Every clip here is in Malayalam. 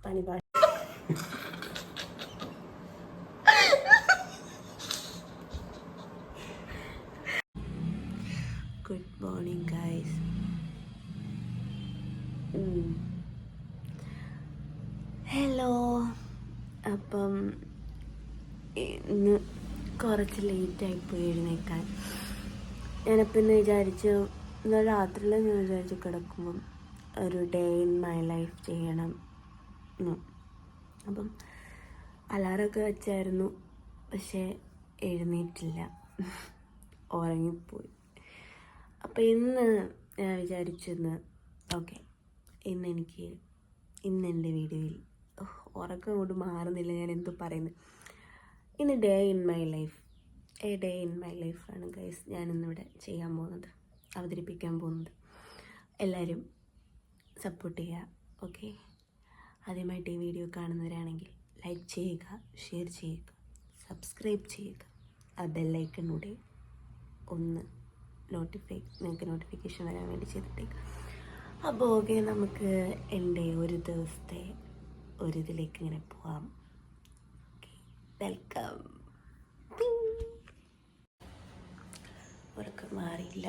പണിപാട്. Good morning guys. ഹലോ. അപ്പം ഇന്ന് കുറച്ച് ലേറ്റായിപ്പോയി എഴുന്നേക്കാൻ. ഞാനപ്പം ഇന്ന് വിചാരിച്ചു, ഇന്ന് രാത്രിയിൽ ഞാൻ വിചാരിച്ചു കിടക്കുമ്പം ഒരു ഡേ ഇൻ മൈ ലൈഫ് ചെയ്യണം. അപ്പം അലാറമൊക്കെ വെച്ചായിരുന്നു, പക്ഷേ എഴുന്നേറ്റില്ല, ഉറങ്ങിപ്പോയി. അപ്പം ഇന്ന് ഞാൻ വിചാരിച്ചെന്ന് ഓക്കെ, ഇന്ന് എൻ്റെ വീഡിയോയിൽ ഉറക്കം കൊണ്ട് മാറുന്നില്ല, ഞാൻ എന്തോ പറയുന്നത്. ഇന്ന് day in my life, day in my ലൈഫാണ് ഗൈസ് ഞാനിന്നിവിടെ ചെയ്യാൻ പോകുന്നത്, അവതരിപ്പിക്കാൻ പോകുന്നത്. എല്ലാവരും സപ്പോർട്ട് ചെയ്യുക, ഓക്കെ? ആദ്യമായിട്ട് ഈ വീഡിയോ കാണുന്നവരാണെങ്കിൽ ലൈക്ക് ചെയ്യുക, ഷെയർ ചെയ്യുക, സബ്സ്ക്രൈബ് ചെയ്യുക. ആ ബെല്ലൈക്കണിലൂടെ ഒന്ന് നിങ്ങൾക്ക് നോട്ടിഫിക്കേഷൻ വരാൻ വേണ്ടി ചെയ്തിട്ടേക്ക്. അപ്പോൾ ഓക്കെ, നമുക്ക് എൻ്റെ ഒരു ദിവസത്തെ ഒരിതിലേക്ക് ഇങ്ങനെ പോവാം. വെൽക്കം. ഉറക്കം മാറിയില്ല.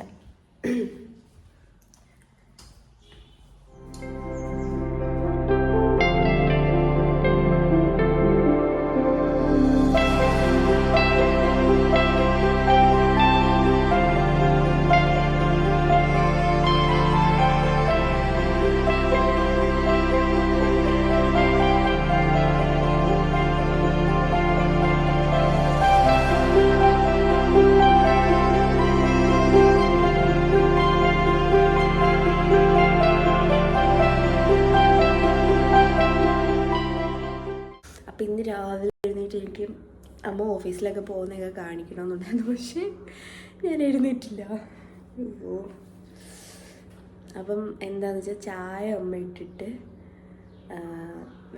അപ്പം ഇന്ന് രാവിലെ എഴുന്നേറ്റ് എനിക്ക് അമ്മ ഓഫീസിലൊക്കെ പോകുന്നതൊക്കെ കാണിക്കണമെന്നുണ്ടായിരുന്നു, പക്ഷേ ഞാൻ എഴുന്നേറ്റില്ല. അപ്പം എന്താണെന്ന് വെച്ചാൽ ചായ അമ്മ ഇട്ടിട്ട്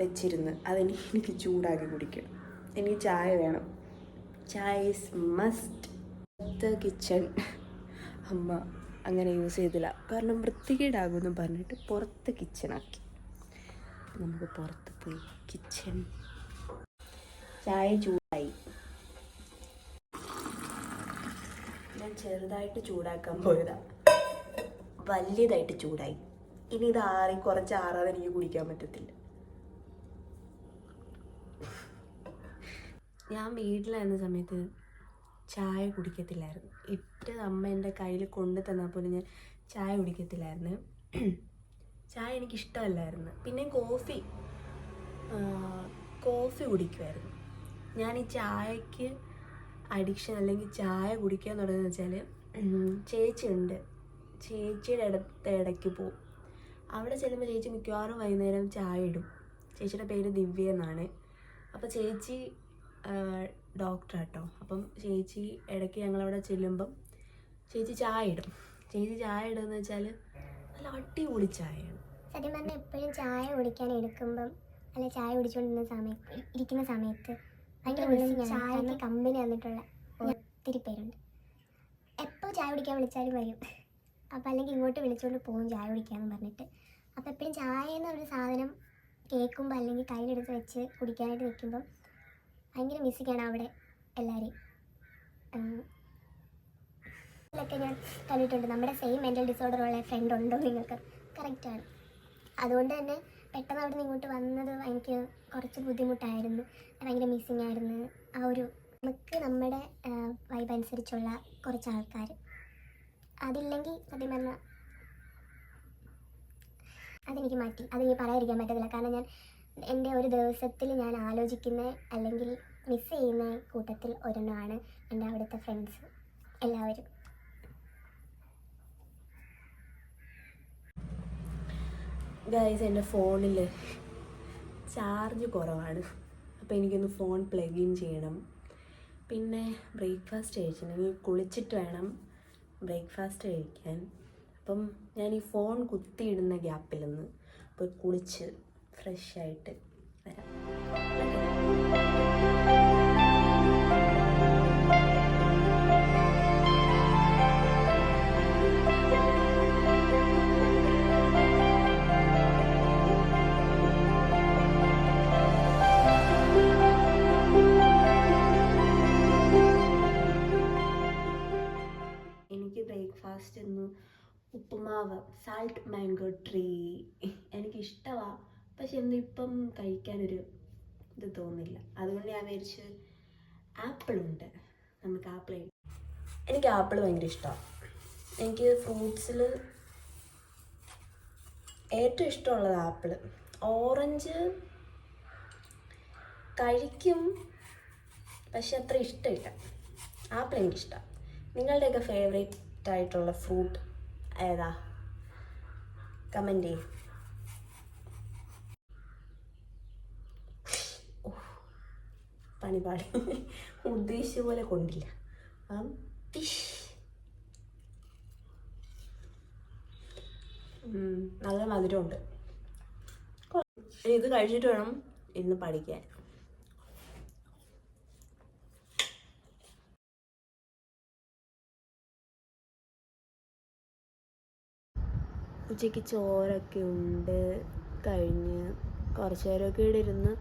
വെച്ചിരുന്ന് എനിക്ക് ചൂടാക്കി കുടിക്കണം. എനിക്ക് ചായ വേണം, ചായ ഈസ് മസ്റ്റ്. കിച്ചൺ അമ്മ അങ്ങനെ യൂസ് ചെയ്തില്ല, കാരണം വൃത്തികേടാകുമെന്ന് പറഞ്ഞിട്ട് പുറത്ത് കിച്ചണാക്കി. നമുക്ക് പുറത്ത് പോയി കിച്ചൺ. ചായ ചൂടായി, ഞാൻ ചെറുതായിട്ട് ചൂടാക്കാൻ പോയതാണ്, വലിയതായിട്ട് ചൂടായി. ഇനി ഇത് കുറച്ച് ആറാതെ എനിക്ക് കുടിക്കാൻ പറ്റത്തില്ല. ഞാൻ വീട്ടിലായിരുന്ന സമയത്ത് ചായ കുടിക്കത്തില്ലായിരുന്നു. അമ്മ എൻ്റെ കയ്യിൽ കൊണ്ടു തന്നാൽ പോലും ഞാൻ ചായ കുടിക്കത്തില്ലായിരുന്നു. ചായ എനിക്കിഷ്ടമല്ലായിരുന്നു. പിന്നെ കോഫി കുടിക്കുമായിരുന്നു. ഞാൻ ഈ ചായക്ക് അഡിക്ഷൻ അല്ലെങ്കിൽ ചായ കുടിക്കാൻ തുടങ്ങുന്നത് വെച്ചാൽ ചേച്ചിയുണ്ട്, ചേച്ചിയുടെ ഇടയ്ക്ക് പോവും. അവിടെ ചെല്ലുമ്പോൾ ചേച്ചി മിക്കവാറും വൈകുന്നേരം ചായ ഇടും. ചേച്ചിയുടെ പേര് ദിവ്യ എന്നാണ്. അപ്പോൾ ചേച്ചി ഡോക്ടറാട്ടോ. അപ്പം ചേച്ചി ഇടയ്ക്ക് ഞങ്ങളവിടെ ചെല്ലുമ്പം ചേച്ചി ചായ ഇടും. ചേച്ചി ചായ ഇടുമെന്ന് വെച്ചാൽ നല്ല അടിപൊളി ചായയാണ്. സത്യം പറഞ്ഞാൽ എപ്പോഴും ചായ കുടിക്കാൻ എടുക്കുമ്പം അല്ല ചായ ഇരിക്കുന്ന സമയത്ത് ഭയങ്കര ചായക്ക് കമ്പനി വന്നിട്ടുള്ള ഒത്തിരി പേരുണ്ട്. എപ്പോൾ ചായ കുടിക്കാൻ വിളിച്ചാലും വരും. അപ്പോൾ അല്ലെങ്കിൽ ഇങ്ങോട്ട് വിളിച്ചുകൊണ്ട് പോകും ചായ കുടിക്കാമെന്ന് പറഞ്ഞിട്ട്. അപ്പോൾ എപ്പോഴും ചായ എന്നൊരു സാധനം കേൾക്കുമ്പോൾ അല്ലെങ്കിൽ കയ്യിലെടുത്ത് വെച്ച് കുടിക്കാനായിട്ട് നിൽക്കുമ്പം ഭയങ്കര മിസ്സിങ്ങാണ് അവിടെ എല്ലാവരെയും. ഇതിലൊക്കെ ഞാൻ കണ്ടിട്ടുണ്ട്. നമ്മുടെ സെയിം മെൻ്റൽ ഡിസോർഡർ ഉള്ള ഫ്രണ്ട് ഉണ്ടോ നിങ്ങൾക്ക്? കറക്റ്റാണ്. അതുകൊണ്ട് തന്നെ പെട്ടെന്ന് അവിടെ നിന്ന് ഇങ്ങോട്ട് വന്നത് എനിക്ക് കുറച്ച് ബുദ്ധിമുട്ടായിരുന്നു. ഭയങ്കര മിസ്സിങ് ആയിരുന്നു. ആ ഒരു നമുക്ക് നമ്മുടെ വൈബ് അനുസരിച്ചുള്ള കുറച്ച് ആൾക്കാർ അതില്ലെങ്കിൽ സത്യം പറഞ്ഞാൽ അതെനിക്ക് മാറ്റി. അതെനിക്ക് പറയാതിരിക്കാൻ പറ്റത്തില്ല. കാരണം ഞാൻ എൻ്റെ ഒരു ദിവസത്തിൽ ഞാൻ ആലോചിക്കുന്ന അല്ലെങ്കിൽ മിസ് ചെയ്യുന്ന കൂട്ടത്തിൽ ഒരെണ്ണമാണ് എൻ്റെ അവിടുത്തെ ഫ്രണ്ട്സ് എല്ലാവരും. ഗൈസ്, എൻ്റെ ഫോണിൽ ചാർജ് കുറവാണ്. അപ്പോൾ എനിക്കൊന്ന് ഫോൺ പ്ലഗ് ഇൻ ചെയ്യണം. പിന്നെ ബ്രേക്ക്ഫാസ്റ്റ് കഴിച്ചിട്ടുണ്ടെങ്കിൽ കുളിച്ചിട്ട് വേണം ബ്രേക്ക്ഫാസ്റ്റ് കഴിക്കാൻ. അപ്പം ഞാൻ ഈ ഫോൺ കുത്തിയിടുന്ന ഗ്യാപ്പിലൊന്ന് പോയി കുളിച്ച് ഫ്രഷായിട്ട് വരാം. മാവ് സാൾട്ട് മാംഗോ ട്രീ എനിക്കിഷ്ടമാണ്. പക്ഷെ എന്നിപ്പം കഴിക്കാനൊരു ഇത് തോന്നില്ല. അതുകൊണ്ട് ഞാൻ വിചാരിച്ചു ആപ്പിളുണ്ട്, നമുക്ക് ആപ്പിൾ. എനിക്ക് ആപ്പിൾ ഭയങ്കര ഇഷ്ടമാണ്. എനിക്ക് ഫ്രൂട്ട്സിൽ ഏറ്റവും ഇഷ്ടമുള്ളത് ആപ്പിൾ. ഓറഞ്ച് കഴിക്കും, പക്ഷെ അത്ര ഇഷ്ടമില്ല. ആപ്പിൾ എനിക്കിഷ്ടമാണ്. നിങ്ങളുടെയൊക്കെ ഫേവറേറ്റ് ആയിട്ടുള്ള ഫ്രൂട്ട് ഏതാ? കമൻറ്റ് ചെയ്യും. പണിപാടി ഉദ്ദേശിച്ച പോലെ കൊണ്ടില്ല. നല്ല മധുരമുണ്ട്. ഇത് കഴിച്ചിട്ട് വേണം ഇന്ന് പഠിക്കാൻ. ഉച്ചയ്ക്ക് ചോറൊക്കെ ഉണ്ട് കഴിഞ്ഞ് കുറച്ച് നേരമൊക്കെ ഇവിടെ ഇരുന്ന്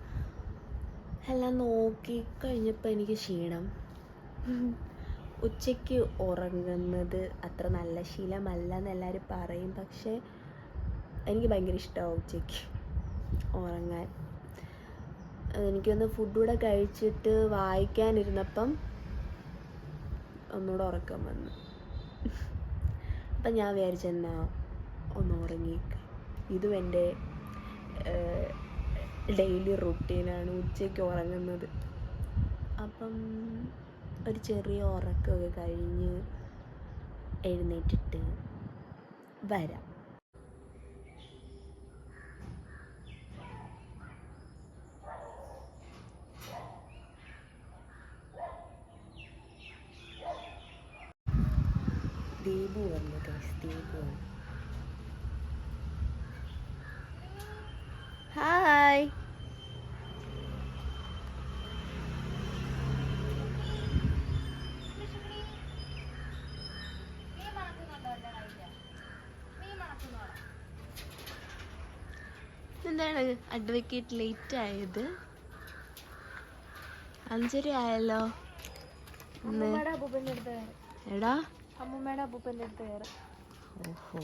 എല്ലാം നോക്കി കഴിഞ്ഞപ്പോൾ എനിക്ക് ക്ഷീണം. ഉച്ചയ്ക്ക് ഉറങ്ങുന്നത് അത്ര നല്ല ശീലമല്ല എന്ന് എല്ലാവരും പറയും, പക്ഷേ എനിക്ക് ഭയങ്കര ഇഷ്ടമാണ് ഉച്ചയ്ക്ക് ഉറങ്ങാൻ. എനിക്കൊന്ന് ഫുഡ് കൂടെ കഴിച്ചിട്ട് വായിക്കാനിരുന്നപ്പം ഒന്നുകൂടെ ഉറക്കം വന്നു. അപ്പം ഞാൻ വിചാരിച്ചെന്നാ ഒന്ന് ഉറങ്ങിയേക്കാം. ഇതും എൻ്റെ ഡെയിലി റുട്ടീനാണ് ഉച്ചയ്ക്ക് ഉറങ്ങുന്നത്. അപ്പം ഒരു ചെറിയ ഉറക്കമൊക്കെ കഴിഞ്ഞ് എഴുന്നേറ്റിട്ട് വരാം. ദീപു വന്നു, ദീപു. ഹായ്. എന്താണ് അഡ്വക്കേറ്റ് ലേറ്റ് ആയത്? 5:30 ആയല്ലോ. എടാ അമ്മൂമ്മയുടെ അപ്പൂപ്പൻ്റെ അടുത്ത് കയറി. ഓഹോ,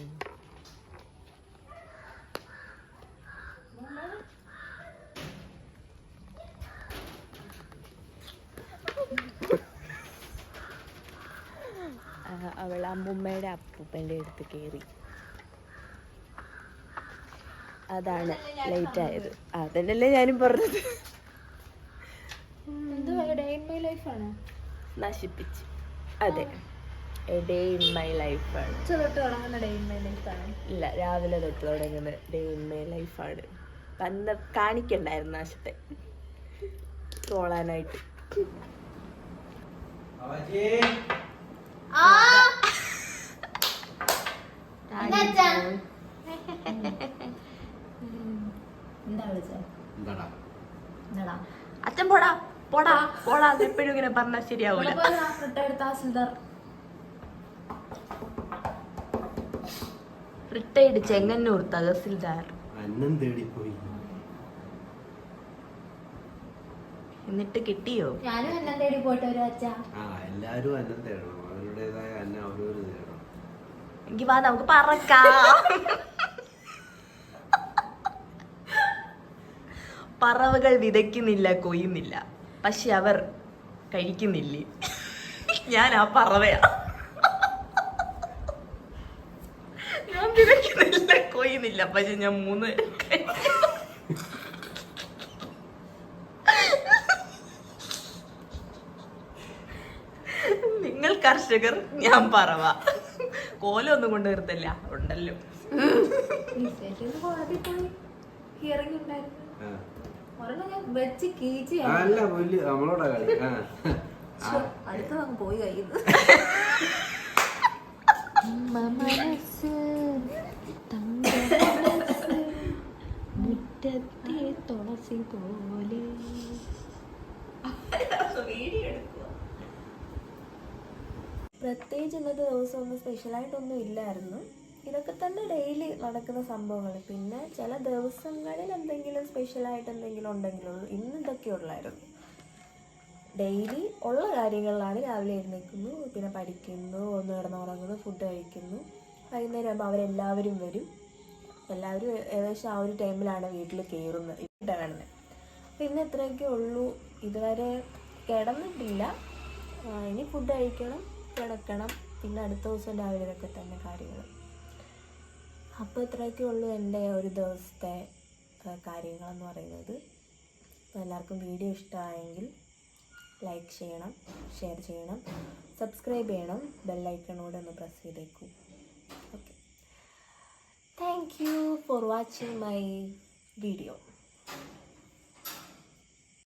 അവൾ അമ്മൂമ്മയുടെ അപ്പൂപ്പൻ്റെ അടുത്ത് കയറി. അതാണ് ലേറ്റ് ആയത്. അതന്നെയല്ലേ ഞാനും പറഞ്ഞത്. നശിപ്പിച്ച്. അതെ, എ ഡേ ഇൻ മൈ ലൈഫാണ്. ഇല്ല, രാവിലെ തൊട്ട് തുടങ്ങുന്ന ഡേ ഇൻ മൈ ലൈഫാണ്. അന്ന് കാണിക്കണ്ടായിരുന്നു നാശത്തെ ട്രോളാനായിട്ട്. അച്ഛൻ പോടാ പോടാ പോടാ, എപ്പോഴും ഇങ്ങനെ പറഞ്ഞാൽ ശരിയാവൂല. റിട്ടയർഡ് ചെങ്ങന്നൂർ തഹസിൽദാർ. എന്നിട്ട് കിട്ടിയോ? ഞാനും അന്നം തേടി പോയിട്ട് വരും അച്ഛാ. എല്ലാരും അന്നം തേടണം, അവരുടേതായ അന്നം അവരവര് തേടണം. എങ്കിൽ വാ നമുക്ക് പറക്കാം. പറവകൾ വിതയ്ക്കുന്നില്ല, കൊയ്യുന്നില്ല, പക്ഷെ അവർ കഴിക്കുന്നില്ലേ. ഞാൻ ആ പറവയാ. ഞാൻ വിതയ്ക്കുന്നില്ല, കൊയ്യുന്നില്ല, പക്ഷെ ഞാൻ 3 നിങ്ങൾ കർഷകർ, ഞാൻ പറവ. കോലൊന്നും കൊണ്ട് നിർത്തില്ല, ഉണ്ടല്ലോ. നമ്മളോടാ കളി. അടുത്ത് നമുക്ക് പോയി കഴിയുന്നു. മുറ്റത്തെ തുളസി പോലെ. പ്രത്യേകിച്ച് ഇന്നത്തെ ദിവസം ഒന്നും സ്പെഷ്യലായിട്ടൊന്നും ഇല്ലായിരുന്നു. ഇതൊക്കെ തന്നെ ഡെയിലി നടക്കുന്ന സംഭവങ്ങൾ. പിന്നെ ചില ദിവസങ്ങളിൽ എന്തെങ്കിലും സ്പെഷ്യലായിട്ട് എന്തെങ്കിലും ഉണ്ടെങ്കിലുള്ളൂ. ഇന്ന് ഇതൊക്കെ ഉള്ളായിരുന്നു. ഡെയിലി ഉള്ള കാര്യങ്ങളിലാണ്. രാവിലെ എഴുന്നേൽക്കുന്നു, പിന്നെ പഠിക്കുന്നു, ഒന്ന് കിടന്നുറങ്ങുന്നു, ഫുഡ് കഴിക്കുന്നു, വൈകുന്നേരം ആകുമ്പോൾ അവരെല്ലാവരും വരും. എല്ലാവരും ഏകദേശം ആ ഒരു ടൈമിലാണ് വീട്ടിൽ കയറുന്നത്, ഇവിടെ കാണുന്നത്. അപ്പോൾ ഇന്ന് ഇത്രയൊക്കെ ഉള്ളൂ. ഇതുവരെ കിടന്നിട്ടില്ല. ഇനി ഫുഡ് കഴിക്കണം, കിടക്കണം, പിന്നെ അടുത്ത ദിവസം രാവിലെ ഇതൊക്കെ തന്നെ കാര്യങ്ങൾ. അപ്പോൾ ഇത്രയൊക്കെ ഉള്ളൂ എൻ്റെ ഒരു ദിവസത്തെ കാര്യങ്ങളെന്ന് പറയുന്നത്. അപ്പോൾ എല്ലാവർക്കും വീഡിയോ ഇഷ്ടമായെങ്കിൽ ലൈക്ക് ചെയ്യണം, ഷെയർ ചെയ്യണം, സബ്സ്ക്രൈബ് ചെയ്യണം, ബെല്ലൈക്കണോടെ ഒന്ന് പ്രസ് ചെയ്തേക്കൂ. Okay, thank you for watching my video.